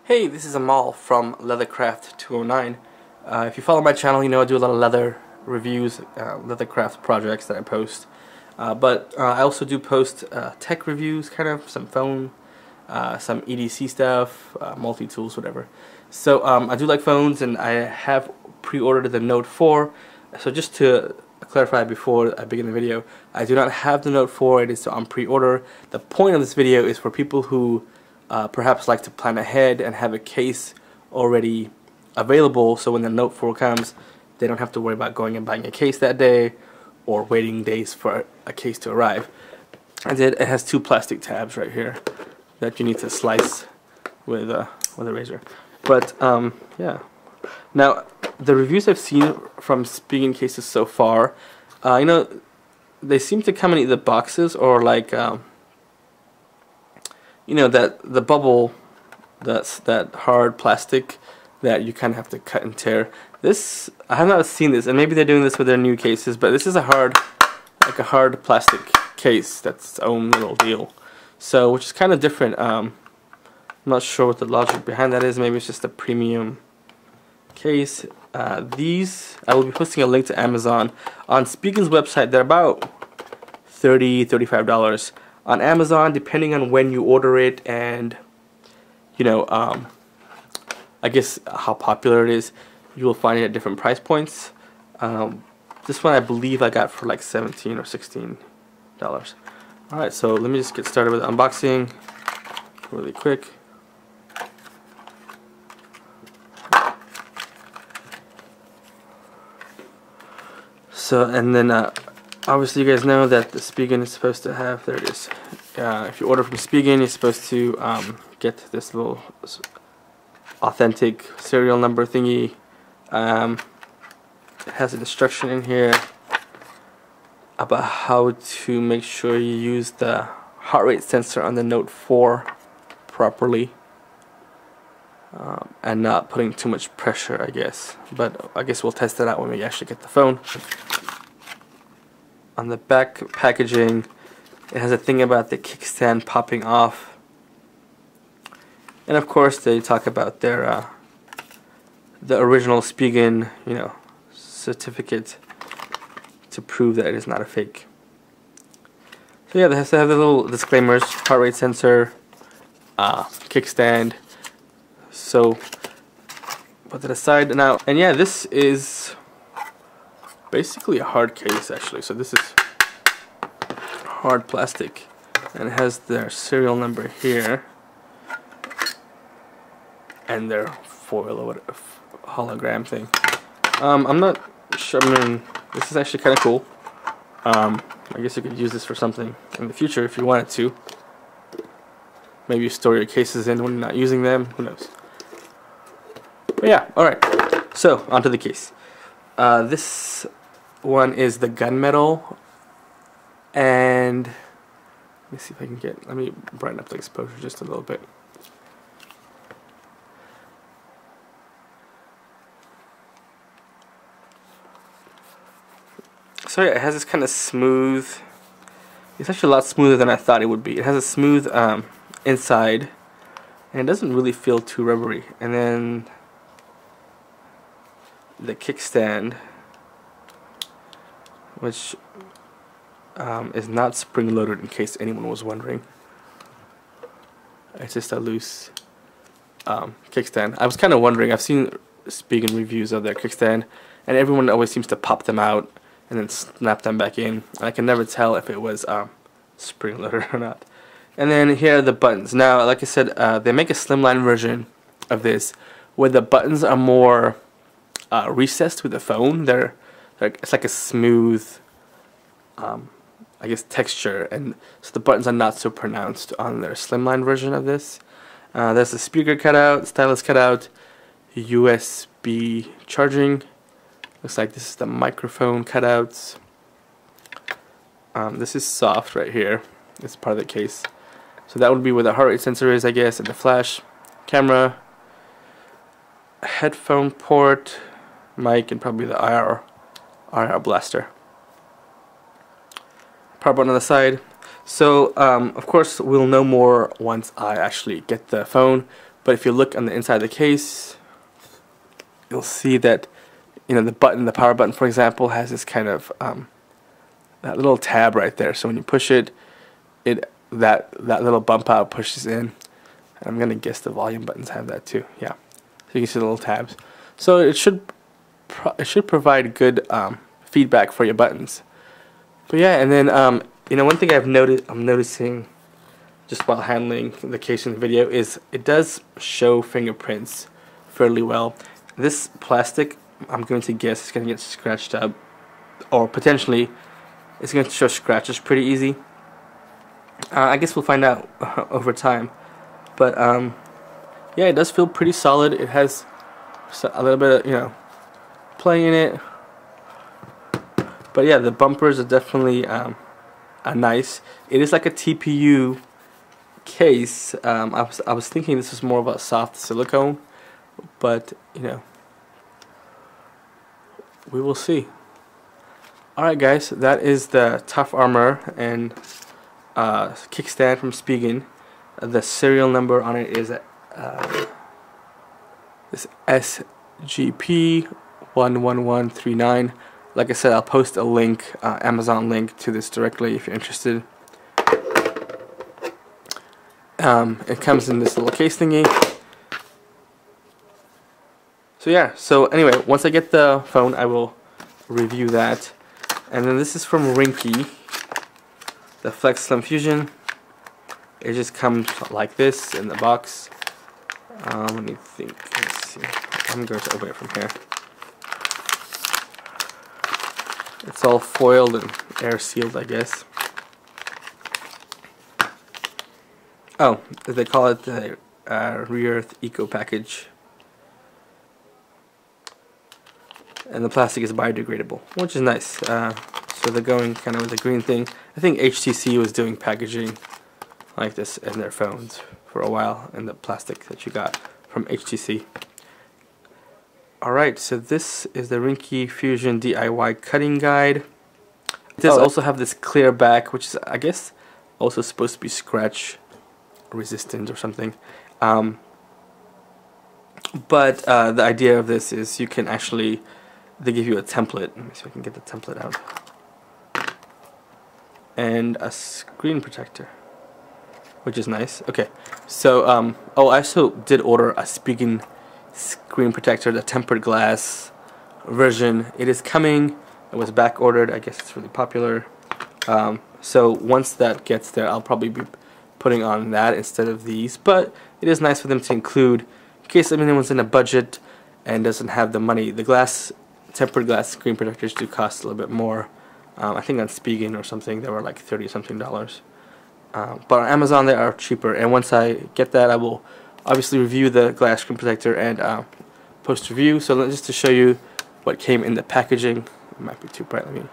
Hey, this is Amal from Leathercraft 209. If you follow my channel, you know I do a lot of leather reviews, Leathercraft projects that I post. But I also do post tech reviews, kind of, some phone, some EDC stuff, multi-tools, whatever. So I do like phones, and I have pre-ordered the Note 4. So just to clarify before I begin the video, I do not have the Note 4. It is on pre-order. The point of this video is for people who perhaps like to plan ahead and have a case already available, so when the Note 4 comes, they don't have to worry about going and buying a case that day or waiting days for a case to arrive. And it has two plastic tabs right here that you need to slice with a razor. But yeah. Now, the reviews I've seen from Spigen cases so far, you know, they seem to come in either boxes or like you know, that the bubble, that hard plastic that you kind of have to cut and tear. This, I have not seen this, and maybe they're doing this with their new cases, but this is a hard plastic case that's its own little deal. So, which is kind of different. I'm not sure what the logic behind that is. Maybe it's just a premium case. These, I will be posting a link to Amazon. On Spigen's website, they're about $30, $35. On Amazon, depending on when you order it and, you know, I guess how popular it is, you will find it at different price points. This one I believe I got for like $17 or $16. Alright, so let me just get started with unboxing really quick. So, and then obviously you guys know that the Spigen is supposed to have, there it is. If you order from Spigen, you're supposed to get this little authentic serial number thingy. It has an instruction in here about how to make sure you use the heart rate sensor on the Note 4 properly. And not putting too much pressure, I guess. But I guess we'll test that out when we actually get the phone. On the back packaging, it has a thing about the kickstand popping off, and of course they talk about their the original Spigen, you know, certificate to prove that it is not a fake. So yeah, they have to have the little disclaimers: heart rate sensor, kickstand. So put that aside now, and yeah, this is basically a hard case actually. So this is hard plastic, and it has their serial number here and their foil or whatever, hologram thing. I'm not sure. I mean, this is actually kind of cool. I guess you could use this for something in the future if you wanted to. Maybe you store your cases in when you're not using them. Who knows? But yeah, alright. So, onto the case. This one is the gunmetal, and let me see if I can get, let me brighten up the exposure just a little bit. So yeah, it has this kind of smooth, it's actually a lot smoother than I thought it would be. It has a smooth inside, and it doesn't really feel too rubbery. And then the kickstand, which is not spring loaded, in case anyone was wondering. It's just a loose kickstand. I was kind of wondering, I've seen Spigen reviews of their kickstand, and everyone always seems to pop them out and then snap them back in. I can never tell if it was spring loaded or not. And then here are the buttons. Now, like I said, they make a slimline version of this where the buttons are more recessed with the phone. It's like a smooth, I guess, texture, and so the buttons are not so pronounced on their slimline version of this. There's a speaker cutout, stylus cutout, USB charging. Looks like this is the microphone cutouts. This is soft right here. It's part of the case. So that would be where the heart rate sensor is, I guess, and the flash, camera, headphone port, mic, and probably the IR blaster. Power button on the side. So of course we'll know more once I actually get the phone, But if you look on the inside of the case, you'll see that, you know, the power button, for example, has this kind of that little tab right there. So when you push it, that little bump out pushes in. And I'm gonna guess the volume buttons have that too. Yeah, so you can see the little tabs. So it should provide good feedback for your buttons. But yeah, and then you know, one thing I'm noticing just while handling the case in the video is it does show fingerprints fairly well. This plastic, I'm going to guess, is going to get scratched up, or potentially it's going to show scratches pretty easy. I guess we'll find out over time. But yeah, it does feel pretty solid. It has a little bit of, you know, play in it. But yeah, the bumpers are definitely nice. It is like a TPU case. I was thinking this was more of a soft silicone, but you know, we will see. Alright guys, that is the Tough Armor and kickstand from Spigen. The serial number on it is this SGP11139. Like I said, I'll post a link, Amazon link to this directly if you're interested. It comes in this little case thingy. So yeah, so anyway, once I get the phone, I will review that. And then this is from Ringke, the Flex Slim Fusion. It just comes like this in the box. Let me think. Let's see. I'm going to open it from here. It's all foiled and air sealed, I guess. Oh, they call it the Re-Earth Eco Package. And the plastic is biodegradable, which is nice. So they're going kind of with the green thing. I think HTC was doing packaging like this in their phones for a while, in the plastic that you got from HTC. Alright, so this is the Ringke Fusion DIY cutting guide. It does also have this clear back, which is, I guess, also supposed to be scratch resistant or something. But the idea of this is you can actually, they give you a template. Let me see if I can get the template out. And a screen protector, which is nice. Okay, so oh, I also did order a Spigen screen protector, the tempered glass version. It is coming. It was back ordered. I guess it's really popular. So once that gets there, I'll probably be putting on that instead of these. But it is nice for them to include in case anyone's in a budget and doesn't have the money. The tempered glass screen protectors do cost a little bit more. I think on Spigen or something they were like $30-something. But on Amazon they are cheaper. And once I get that, I will obviously review the glass screen protector and post review. So just to show you what came in the packaging. It might be too bright. Let me.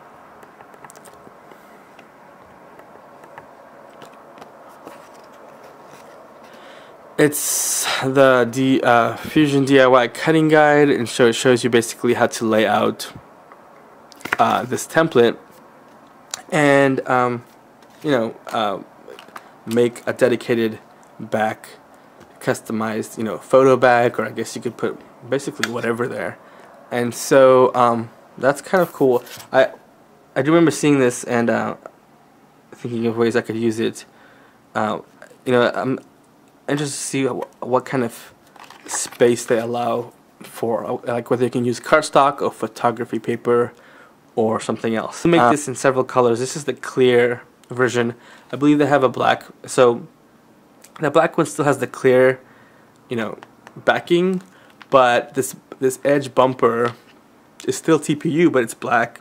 It's the Fusion DIY cutting guide, and so it shows you basically how to lay out this template and you know, make a dedicated back, customized, you know, photo back, or I guess you could put basically whatever there. And so that's kind of cool. I do remember seeing this and thinking of ways I could use it. You know, I'm interested to see what kind of space they allow for, like whether you can use cardstock or photography paper or something else. To make this in several colors. This is the clear version. I believe they have a black. So the black one still has the clear, you know, backing, but this edge bumper is still TPU, but it's black.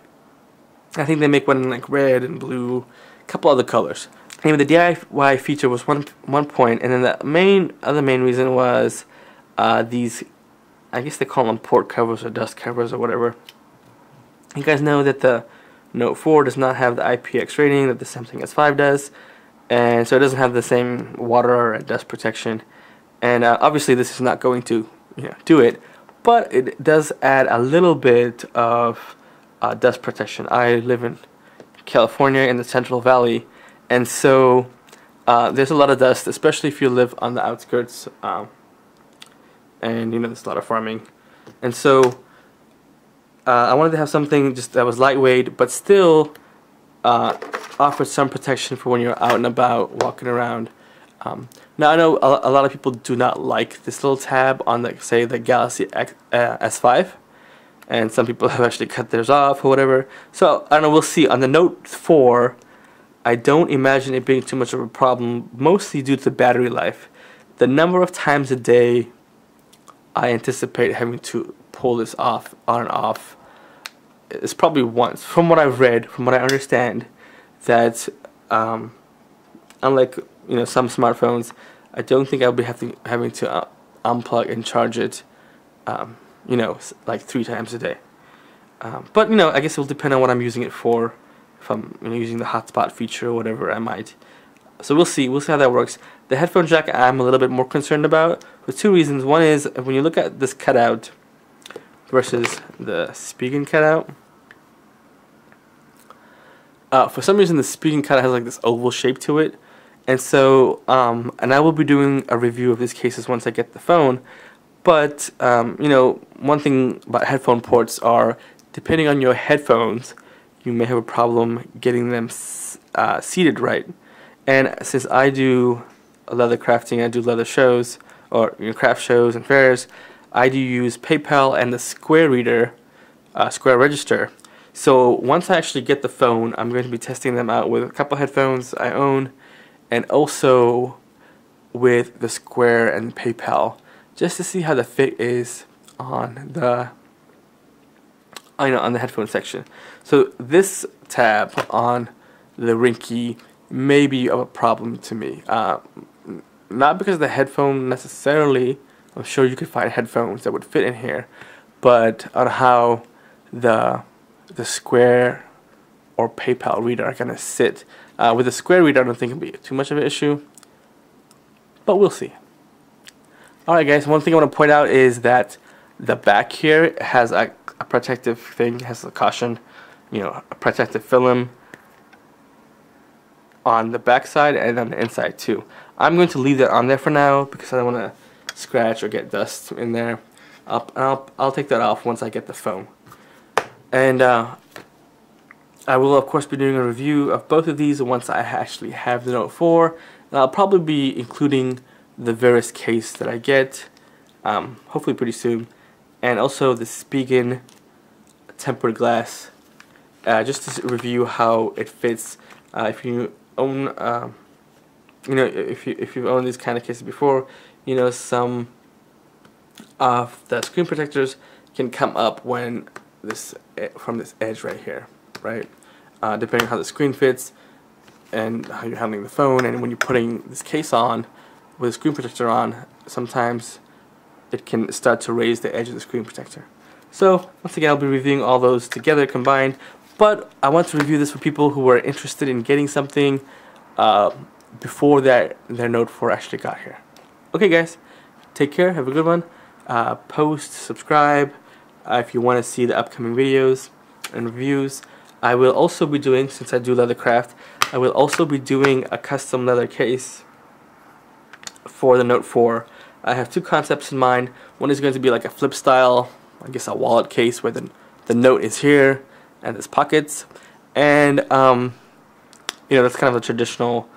I think they make one in like red and blue, a couple other colors. Anyway, the DIY feature was one point, and then the other main reason was these, I guess they call them port covers or dust covers or whatever. You guys know that the Note 4 does not have the IPX rating that the Samsung S5 does, and so it doesn't have the same water or dust protection. And obviously, this is not going to, you know, do it, but it does add a little bit of dust protection. I live in California in the Central Valley. And so there's a lot of dust, especially if you live on the outskirts and there's a lot of farming, and so I wanted to have something just that was lightweight but still offered some protection for when you're out and about walking around. Now I know a lot of people do not like this little tab on say the Galaxy S5, and some people have actually cut theirs off or whatever. So I don't know, we'll see. On the Note 4, I don't imagine it being too much of a problem, mostly due to battery life. The number of times a day I anticipate having to pull this off on and off is probably once. From what I've read, from what I understand, that unlike some smartphones, I don't think I'll be having to unplug and charge it like 3 times a day. But I guess it will depend on what I'm using it for. If I'm using the hotspot feature or whatever, I might. So we'll see how that works. The headphone jack I'm a little bit more concerned about for 2 reasons. One is when you look at this cutout versus the Spigen cutout. For some reason the Spigen cutout has like this oval shape to it, and so and I will be doing a review of these cases once I get the phone. But one thing about headphone ports are, depending on your headphones, you may have a problem getting them seated right. And since I do leather crafting, I do leather shows or craft shows and fairs, I do use PayPal and the Square Reader, Square Register. So once I actually get the phone, I'm going to be testing them out with a couple headphones I own, and also with the Square and PayPal, just to see how the fit is on the on the headphone section. So this tab on the Ringke may be of a problem to me. Not because of the headphone necessarily. I'm sure you could find headphones that would fit in here, but on how the Square or PayPal reader are gonna sit. With the Square reader, I don't think it'll be too much of an issue, but we'll see. Alright guys, one thing I want to point out is that the back here has a protective thing, has a caution, a protective film on the back side and on the inside too. I'm going to leave that on there for now because I don't want to scratch or get dust in there. I'll take that off once I get the phone. And I will of course be doing a review of both of these once I actually have the Note 4. And I'll probably be including the various case that I get, hopefully pretty soon, and also the Spigen tempered glass, just to review how it fits. If you own, if you've owned these kind of cases before, some of the screen protectors can come up when from this edge right here, right? Depending on how the screen fits and how you're handling the phone, and when you're putting this case on with a screen protector on, sometimes it can start to raise the edge of the screen protector. So once again, I'll be reviewing all those together combined, but I want to review this for people who are interested in getting something before their Note 4 actually got here. Okay guys, take care, have a good one. Post, subscribe if you want to see the upcoming videos and reviews. I will also be doing, since I do leathercraft, I will also be doing a custom leather case for the Note 4. I have 2 concepts in mind. One is going to be like a flip style, I guess a wallet case where the Note is here and there's pockets, and that's kind of a traditional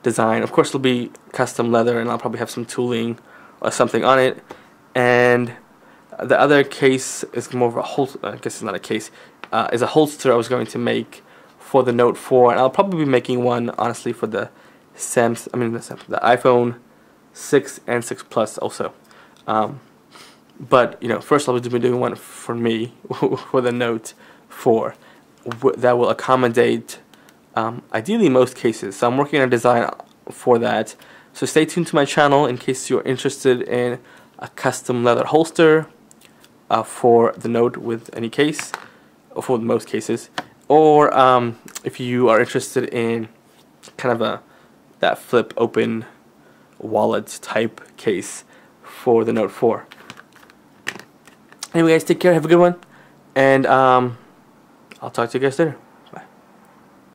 design. Of course it'll be custom leather, and I'll probably have some tooling or something on it. And the other case is more of a holster. I guess it's not a case, is a holster I was going to make for the Note 4, and I'll probably be making one honestly for the the iPhone 6 and 6 Plus also. But first I'll be doing one for me for the Note 4 that will accommodate ideally most cases. So I'm working on a design for that. So stay tuned to my channel in case you're interested in a custom leather holster for the Note with any case, or for most cases, or if you are interested in kind of that flip open wallet type case for the Note 4. Anyway guys, take care, have a good one, and I'll talk to you guys later.